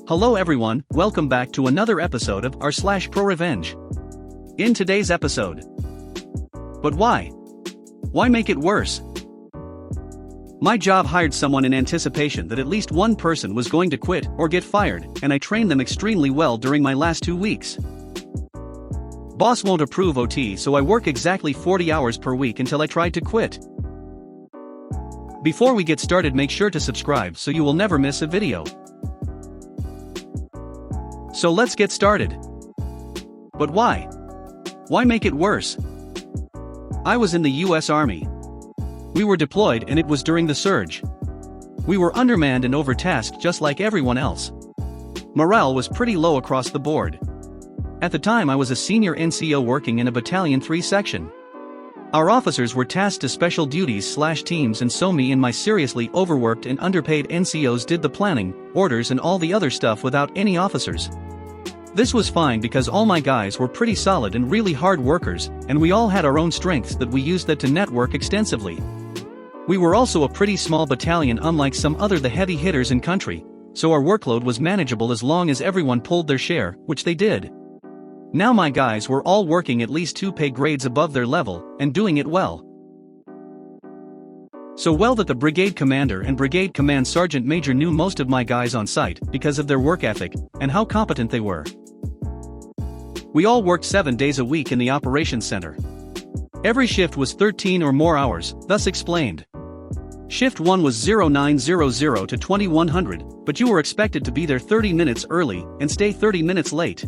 Hello everyone, welcome back to another episode of r/ProRevenge. In today's episode. But why? Why make it worse? My job hired someone in anticipation that at least one person was going to quit or get fired, and I trained them extremely well during my last 2 weeks. Boss won't approve OT, so I work exactly 40 hours per week until I tried to quit. Before we get started, make sure to subscribe so you will never miss a video. So let's get started. But why? Why make it worse? I was in the US Army. We were deployed and it was during the surge. We were undermanned and overtasked just like everyone else. Morale was pretty low across the board. At the time I was a senior NCO working in a Battalion 3 section. Our officers were tasked to special duties/teams, and so me and my seriously overworked and underpaid NCOs did the planning, orders and all the other stuff without any officers. This was fine because all my guys were pretty solid and really hard workers, and we all had our own strengths that we used to network extensively. We were also a pretty small battalion, unlike some other the heavy hitters in country, so our workload was manageable as long as everyone pulled their share, which they did. Now my guys were all working at least 2 pay grades above their level, and doing it well. So well that the brigade commander and brigade command sergeant major knew most of my guys on site because of their work ethic and how competent they were. We all worked 7 days a week in the operations center. Every shift was 13 or more hours, thus explained. Shift 1 was 0900 to 2100, but you were expected to be there 30 minutes early and stay 30 minutes late.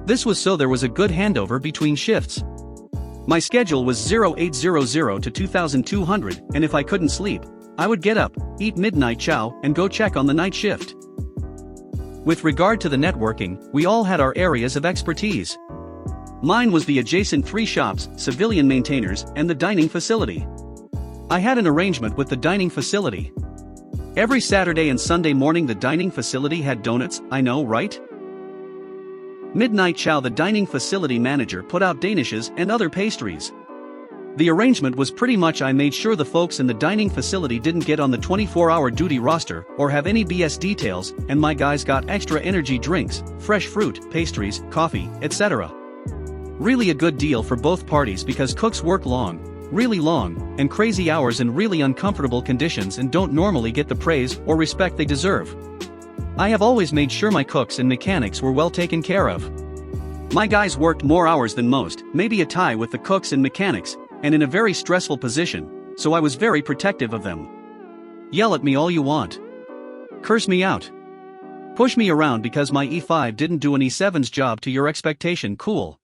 This was so there was a good handover between shifts. My schedule was 0800 to 2200, and if I couldn't sleep, I would get up, eat midnight chow, and go check on the night shift. With regard to the networking, we all had our areas of expertise. Mine was the adjacent 3 shops, civilian maintainers, and the dining facility. I had an arrangement with the dining facility. Every Saturday and Sunday morning the dining facility had donuts, I know, right? Midnight chow, the dining facility manager put out danishes and other pastries. The arrangement was pretty much I made sure the folks in the dining facility didn't get on the 24-hour duty roster or have any BS details, and my guys got extra energy drinks, fresh fruit, pastries, coffee, etc. Really a good deal for both parties because cooks work long, really long, and crazy hours in really uncomfortable conditions and don't normally get the praise or respect they deserve. I have always made sure my cooks and mechanics were well taken care of. My guys worked more hours than most, maybe a tie with the cooks and mechanics, and in a very stressful position, so I was very protective of them. Yell at me all you want. Curse me out. Push me around because my E5 didn't do an E7's job to your expectation, cool.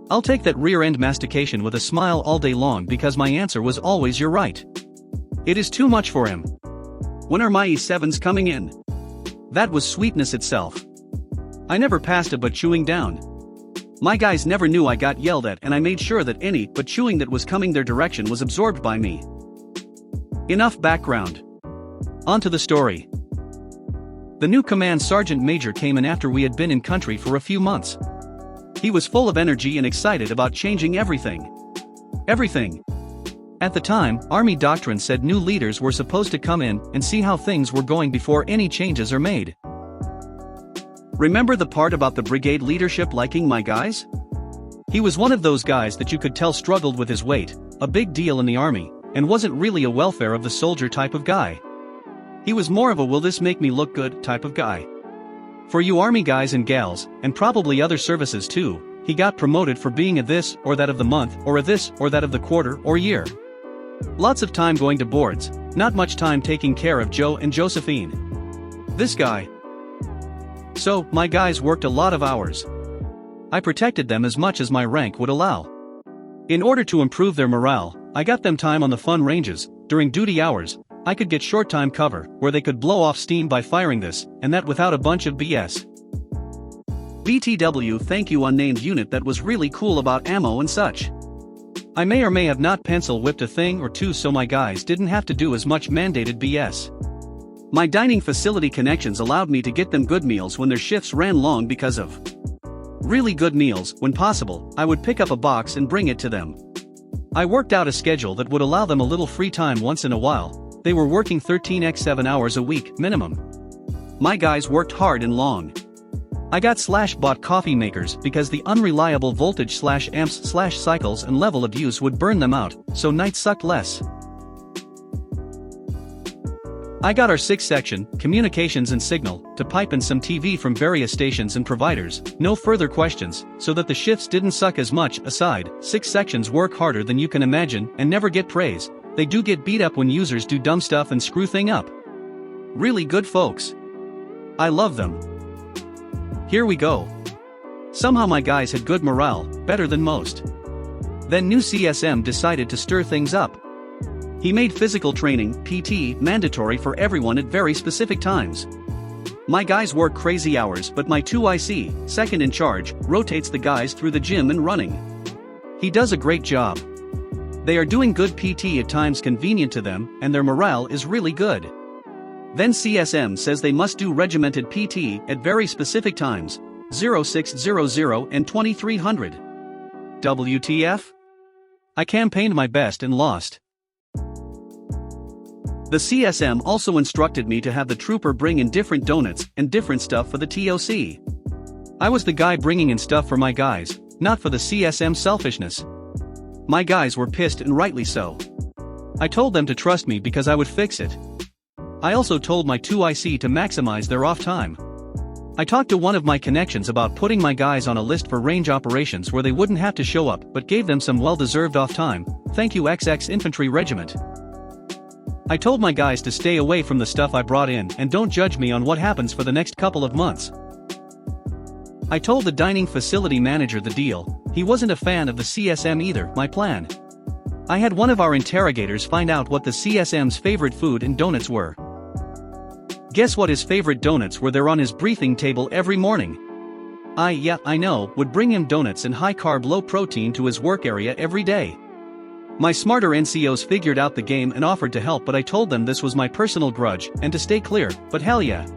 I'll take that rear-end mastication with a smile all day long because my answer was always you're right. It is too much for him. When are my E7s coming in? That was sweetness itself. I never passed a but chewing down. My guys never knew I got yelled at, and I made sure that any but chewing that was coming their direction was absorbed by me. Enough background. On to the story. The new command sergeant major came in after we had been in country for a few months. He was full of energy and excited about changing everything. Everything. At the time, Army doctrine said new leaders were supposed to come in and see how things were going before any changes are made. Remember the part about the brigade leadership liking my guys? He was one of those guys that you could tell struggled with his weight, a big deal in the Army, and wasn't really a welfare of the soldier type of guy. He was more of a will this make me look good type of guy. For you Army guys and gals, and probably other services too, he got promoted for being a this or that of the month or a this or that of the quarter or year. Lots of time going to boards, not much time taking care of Joe and Josephine. This guy. So, my guys worked a lot of hours. I protected them as much as my rank would allow. In order to improve their morale, I got them time on the fun ranges. During duty hours, I could get short time cover, where they could blow off steam by firing this and that without a bunch of BS. BTW, thank you unnamed unit, that was really cool about ammo and such. I may or may have not pencil whipped a thing or two so my guys didn't have to do as much mandated BS. My dining facility connections allowed me to get them good meals when their shifts ran long because of really good meals. When possible, I would pick up a box and bring it to them. I worked out a schedule that would allow them a little free time once in a while. They were working 13x7 hours a week, minimum. My guys worked hard and long. I got /bought coffee makers because the unreliable voltage /amps /cycles and level of use would burn them out, so nights sucked less. I got our 6-section, communications and signal, to pipe in some TV from various stations and providers, no further questions, so that the shifts didn't suck as much. Aside, 6 sections work harder than you can imagine and never get praise. They do get beat up when users do dumb stuff and screw thing up. Really good folks. I love them. Here we go. Somehow my guys had good morale, better than most. Then new CSM decided to stir things up. He made physical training, PT, mandatory for everyone at very specific times. My guys work crazy hours, but my 2IC, second in charge, rotates the guys through the gym and running. He does a great job. They are doing good PT at times convenient to them, and their morale is really good. Then CSM says they must do regimented PT at very specific times, 0600 and 2300. WTF? I campaigned my best and lost. The CSM also instructed me to have the trooper bring in different donuts and different stuff for the TOC. I was the guy bringing in stuff for my guys, not for the CSM selfishness. My guys were pissed and rightly so. I told them to trust me because I would fix it. I also told my 2IC to maximize their off time. I talked to one of my connections about putting my guys on a list for range operations where they wouldn't have to show up but gave them some well-deserved off time. Thank you XX Infantry Regiment. I told my guys to stay away from the stuff I brought in and don't judge me on what happens for the next couple of months. I told the dining facility manager the deal. He wasn't a fan of the CSM either. My plan. I had one of our interrogators find out what the CSM's favorite food and donuts were. Guess what his favorite donuts were? They're on his briefing table every morning. I know, would bring him donuts and high-carb low-protein to his work area every day. My smarter NCOs figured out the game and offered to help, but I told them this was my personal grudge and to stay clear, but hell yeah.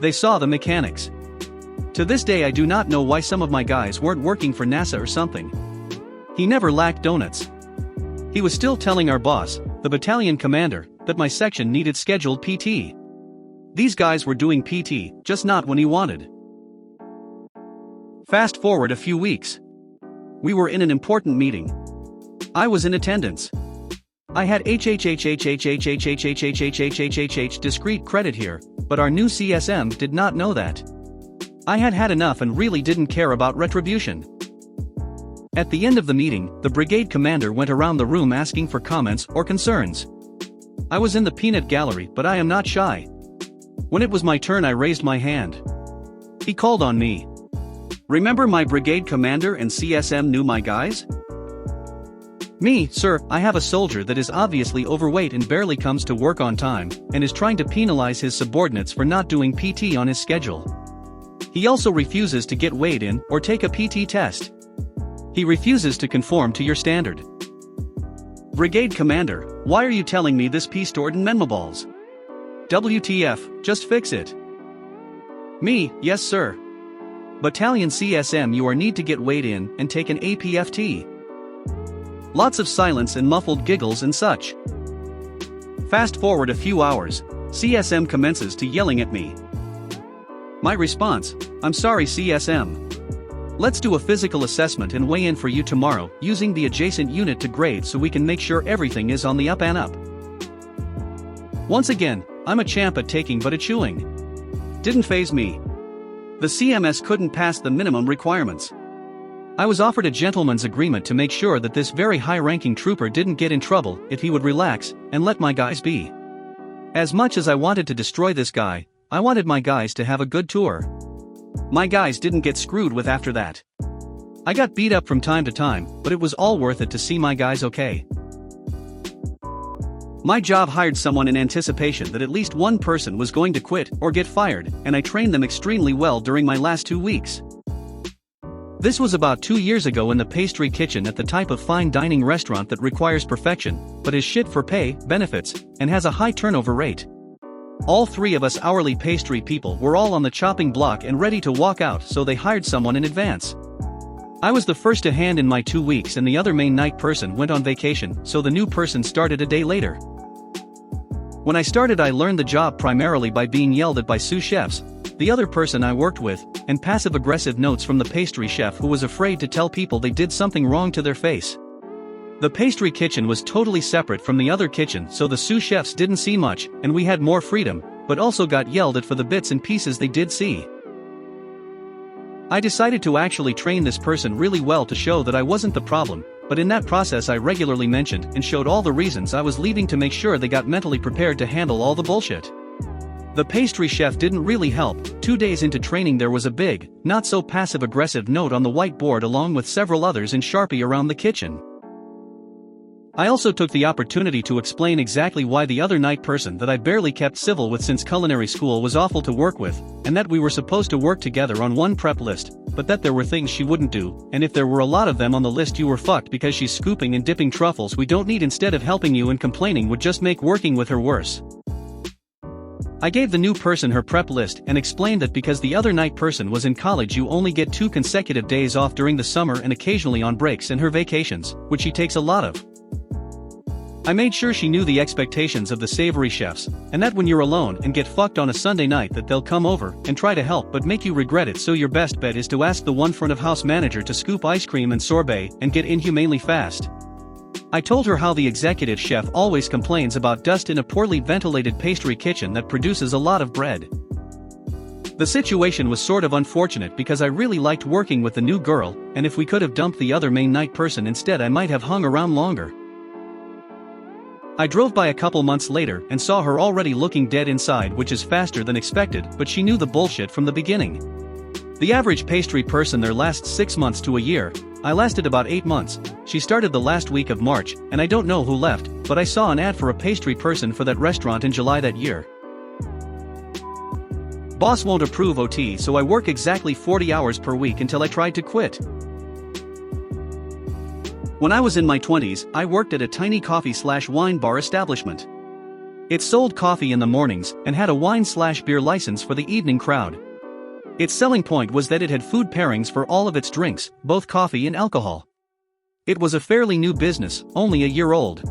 They saw the mechanics. To this day I do not know why some of my guys weren't working for NASA or something. He never lacked donuts. He was still telling our boss, the battalion commander, that my section needed scheduled PT. These guys were doing PT, just not when he wanted. Fast forward a few weeks. We were in an important meeting. I was in attendance. I had discrete credit here, but our new CSM did not know that. I had had enough and really didn't care about retribution. At the end of the meeting, the brigade commander went around the room asking for comments or concerns. I was in the peanut gallery, but I am not shy. When it was my turn, I raised my hand. He called on me. Remember my brigade commander and CSM knew my guys? Me, sir, I have a soldier that is obviously overweight and barely comes to work on time, and is trying to penalize his subordinates for not doing PT on his schedule. He also refuses to get weighed in or take a PT test. He refuses to conform to your standard. Brigade commander, why are you telling me this piece stored in memoballs? WTF, just fix it. Me, yes sir. Battalion CSM, you are need to get weighed in and take an APFT. Lots of silence and muffled giggles and such. Fast forward a few hours, CSM commences to yelling at me. My response, I'm sorry CSM. Let's do a physical assessment and weigh in for you tomorrow using the adjacent unit to grade so we can make sure everything is on the up and up. Once again, I'm a champ at taking but at chewing. Didn't faze me. The CMS couldn't pass the minimum requirements. I was offered a gentleman's agreement to make sure that this very high-ranking trooper didn't get in trouble if he would relax and let my guys be. As much as I wanted to destroy this guy, I wanted my guys to have a good tour. My guys didn't get screwed with after that. I got beat up from time to time, but it was all worth it to see my guys okay. My job hired someone in anticipation that at least one person was going to quit or get fired, and I trained them extremely well during my last 2 weeks. This was about 2 years ago in the pastry kitchen at the type of fine dining restaurant that requires perfection, but is shit for pay, benefits, and has a high turnover rate. All 3 of us hourly pastry people were all on the chopping block and ready to walk out, so they hired someone in advance. I was the first to hand in my 2 weeks and the other main night person went on vacation, so the new person started a day later. When I started, I learned the job primarily by being yelled at by sous chefs, the other person I worked with, and passive-aggressive notes from the pastry chef who was afraid to tell people they did something wrong to their face. The pastry kitchen was totally separate from the other kitchen, so the sous chefs didn't see much, and we had more freedom, but also got yelled at for the bits and pieces they did see. I decided to actually train this person really well to show that I wasn't the problem, but in that process I regularly mentioned and showed all the reasons I was leaving to make sure they got mentally prepared to handle all the bullshit. The pastry chef didn't really help. 2 days into training there was a big, not so passive-aggressive note on the whiteboard along with several others in Sharpie around the kitchen. I also took the opportunity to explain exactly why the other night person that I barely kept civil with since culinary school was awful to work with, and that we were supposed to work together on one prep list, but that there were things she wouldn't do, and if there were a lot of them on the list you were fucked because she's scooping and dipping truffles we don't need instead of helping you, and complaining would just make working with her worse. I gave the new person her prep list and explained that because the other night person was in college you only get 2 consecutive days off during the summer and occasionally on breaks and her vacations, which she takes a lot of. I made sure she knew the expectations of the savory chefs, and that when you're alone and get fucked on a Sunday night that they'll come over and try to help but make you regret it, so your best bet is to ask the one front of house manager to scoop ice cream and sorbet and get inhumanely fast. I told her how the executive chef always complains about dust in a poorly ventilated pastry kitchen that produces a lot of bread. The situation was sort of unfortunate because I really liked working with the new girl, and if we could have dumped the other main night person instead I might have hung around longer. I drove by a couple months later and saw her already looking dead inside, which is faster than expected, but she knew the bullshit from the beginning. The average pastry person there lasts 6 months to a year. I lasted about 8 months. She started the last week of March, and I don't know who left, but I saw an ad for a pastry person for that restaurant in July that year. Boss won't approve OT, so I work exactly 40 hours per week until I tried to quit. When I was in my 20s, I worked at a tiny coffee/wine bar establishment. It sold coffee in the mornings and had a wine/beer license for the evening crowd. Its selling point was that it had food pairings for all of its drinks, both coffee and alcohol. It was a fairly new business, only a year old.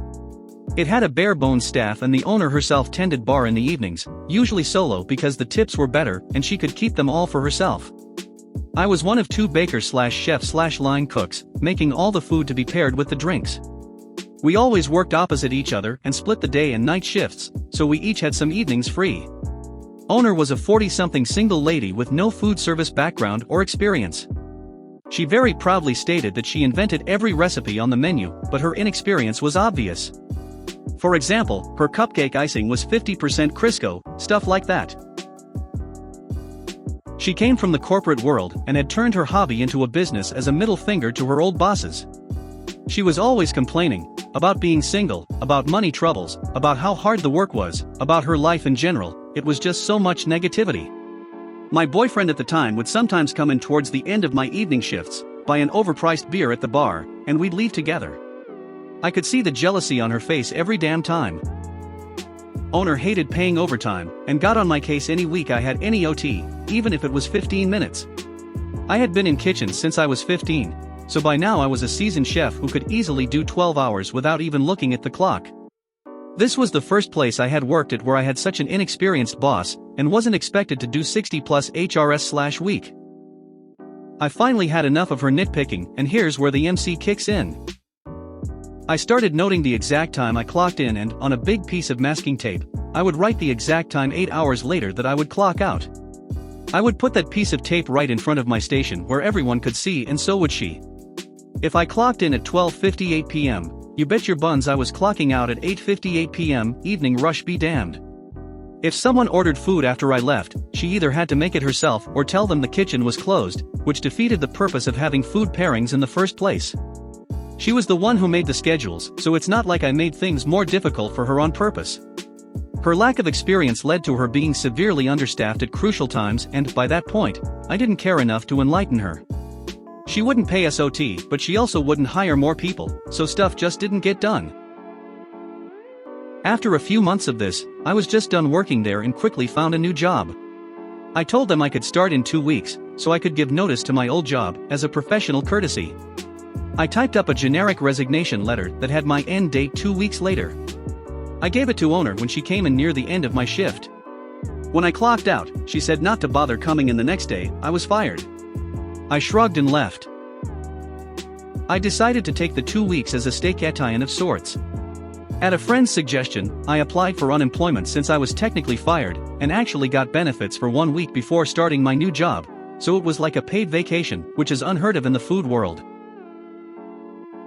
It had a bare-bones staff and the owner herself tended bar in the evenings, usually solo because the tips were better and she could keep them all for herself. I was one of 2 bakers/chefs/line cooks, making all the food to be paired with the drinks. We always worked opposite each other and split the day and night shifts, so we each had some evenings free. Owner was a 40-something single lady with no food service background or experience. She very proudly stated that she invented every recipe on the menu, but her inexperience was obvious. For example, her cupcake icing was 50% Crisco, stuff like that. She came from the corporate world and had turned her hobby into a business as a middle finger to her old bosses. She was always complaining about being single, about money troubles, about how hard the work was, about her life in general. It was just so much negativity. My boyfriend at the time would sometimes come in towards the end of my evening shifts, buy an overpriced beer at the bar, and we'd leave together. I could see the jealousy on her face every damn time. Owner hated paying overtime and got on my case any week I had any OT, even if it was 15 minutes. I had been in kitchens since I was 15, so by now I was a seasoned chef who could easily do 12 hours without even looking at the clock. This was the first place I had worked at where I had such an inexperienced boss and wasn't expected to do 60+ HRS/week. I finally had enough of her nitpicking, and here's where the MC kicks in. I started noting the exact time I clocked in, and, on a big piece of masking tape, I would write the exact time 8 hours later that I would clock out. I would put that piece of tape right in front of my station where everyone could see, and so would she. If I clocked in at 12:58 p.m., you bet your buns I was clocking out at 8:58 p.m, evening rush be damned. If someone ordered food after I left, she either had to make it herself or tell them the kitchen was closed, which defeated the purpose of having food pairings in the first place. She was the one who made the schedules, so it's not like I made things more difficult for her on purpose. Her lack of experience led to her being severely understaffed at crucial times, and, by that point, I didn't care enough to enlighten her. She wouldn't pay us OT, but she also wouldn't hire more people, so stuff just didn't get done. After a few months of this, I was just done working there and quickly found a new job. I told them I could start in 2 weeks, so I could give notice to my old job, as a professional courtesy. I typed up a generic resignation letter that had my end date 2 weeks later. I gave it to owner when she came in near the end of my shift. When I clocked out, she said not to bother coming in the next day. I was fired. I shrugged and left. I decided to take the 2 weeks as a staycation of sorts. At a friend's suggestion, I applied for unemployment since I was technically fired, and actually got benefits for 1 week before starting my new job, so it was like a paid vacation, which is unheard of in the food world.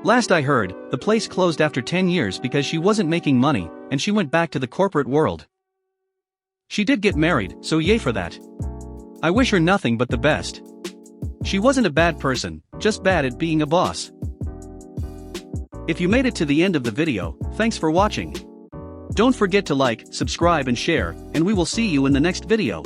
Last I heard, the place closed after 10 years because she wasn't making money, and she went back to the corporate world. She did get married, so yay for that. I wish her nothing but the best. She wasn't a bad person, just bad at being a boss. If you made it to the end of the video, thanks for watching. Don't forget to like, subscribe and share, and we will see you in the next video.